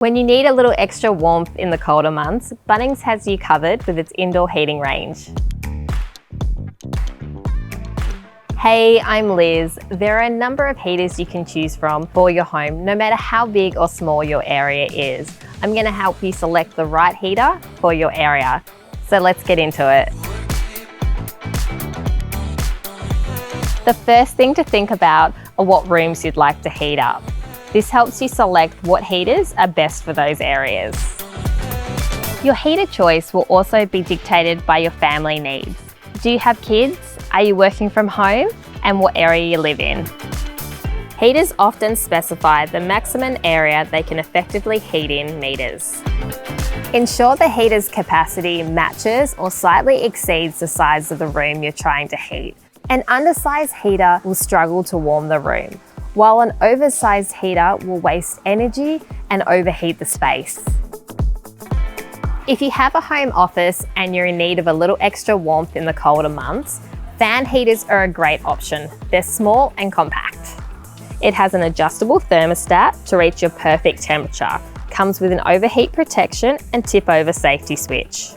When you need a little extra warmth in the colder months, Bunnings has you covered with its indoor heating range. Hey, I'm Liz. There are a number of heaters you can choose from for your home, no matter how big or small your area is. I'm going to help you select the right heater for your area. So let's get into it. The first thing to think about are what rooms you'd like to heat up. This helps you select what heaters are best for those areas. Your heater choice will also be dictated by your family needs. Do you have kids? Are you working from home? And what area you live in? Heaters often specify the maximum area they can effectively heat in meters. Ensure the heater's capacity matches or slightly exceeds the size of the room you're trying to heat. An undersized heater will struggle to warm the room, while an oversized heater will waste energy and overheat the space. If you have a home office and you're in need of a little extra warmth in the colder months, fan heaters are a great option. They're small and compact. It has an adjustable thermostat to reach your perfect temperature, comes with an overheat protection and tip-over safety switch.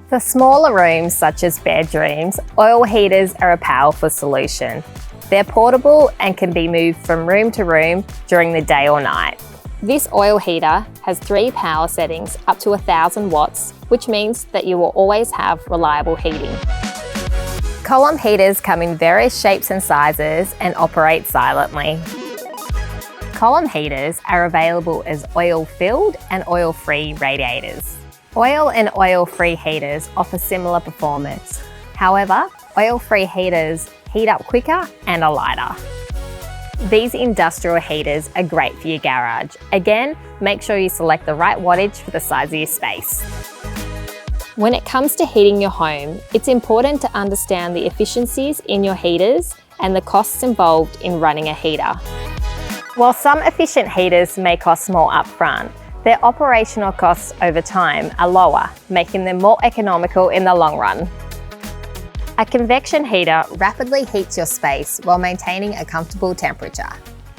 For smaller rooms such as bedrooms, oil heaters are a powerful solution. They're portable and can be moved from room to room during the day or night. This oil heater has 3 power settings up to 1000 watts, which means that you will always have reliable heating. Column heaters come in various shapes and sizes and operate silently. Column heaters are available as oil-filled and oil-free radiators. Oil and oil-free heaters offer similar performance. However, oil-free heaters heat up quicker and are lighter. These industrial heaters are great for your garage. Again, make sure you select the right wattage for the size of your space. When it comes to heating your home, it's important to understand the efficiencies in your heaters and the costs involved in running a heater. While some efficient heaters may cost more upfront, their operational costs over time are lower, making them more economical in the long run. A convection heater rapidly heats your space while maintaining a comfortable temperature.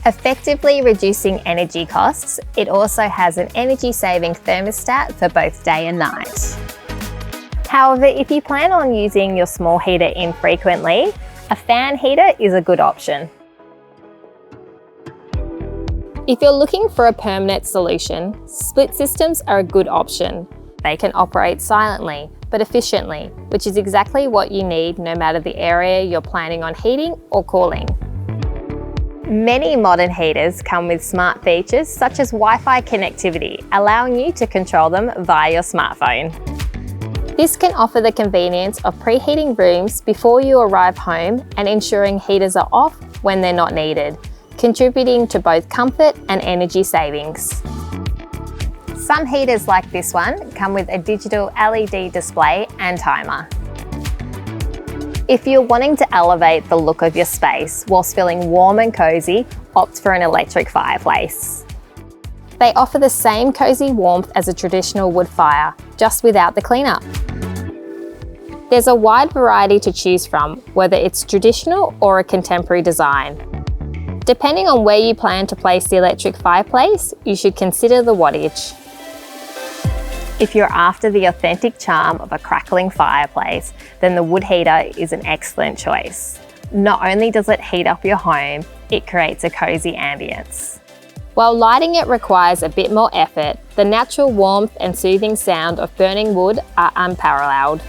Effectively reducing energy costs, it also has an energy-saving thermostat for both day and night. However, if you plan on using your small heater infrequently, a fan heater is a good option. If you're looking for a permanent solution, split systems are a good option. They can operate silently, but efficiently, which is exactly what you need no matter the area you're planning on heating or cooling. Many modern heaters come with smart features such as Wi-Fi connectivity, allowing you to control them via your smartphone. This can offer the convenience of preheating rooms before you arrive home and ensuring heaters are off when they're not needed, contributing to both comfort and energy savings. Some heaters like this one come with a digital LED display and timer. If you're wanting to elevate the look of your space whilst feeling warm and cozy, opt for an electric fireplace. They offer the same cozy warmth as a traditional wood fire, just without the cleanup. There's a wide variety to choose from, whether it's traditional or a contemporary design. Depending on where you plan to place the electric fireplace, you should consider the wattage. If you're after the authentic charm of a crackling fireplace, then the wood heater is an excellent choice. Not only does it heat up your home, it creates a cozy ambience. While lighting it requires a bit more effort, the natural warmth and soothing sound of burning wood are unparalleled.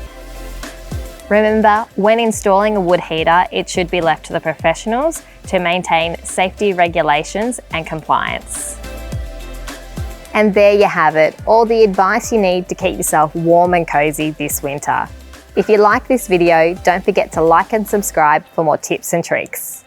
Remember, when installing a wood heater, it should be left to the professionals to maintain safety regulations and compliance. And there you have it, all the advice you need to keep yourself warm and cozy this winter. If you like this video, don't forget to like and subscribe for more tips and tricks.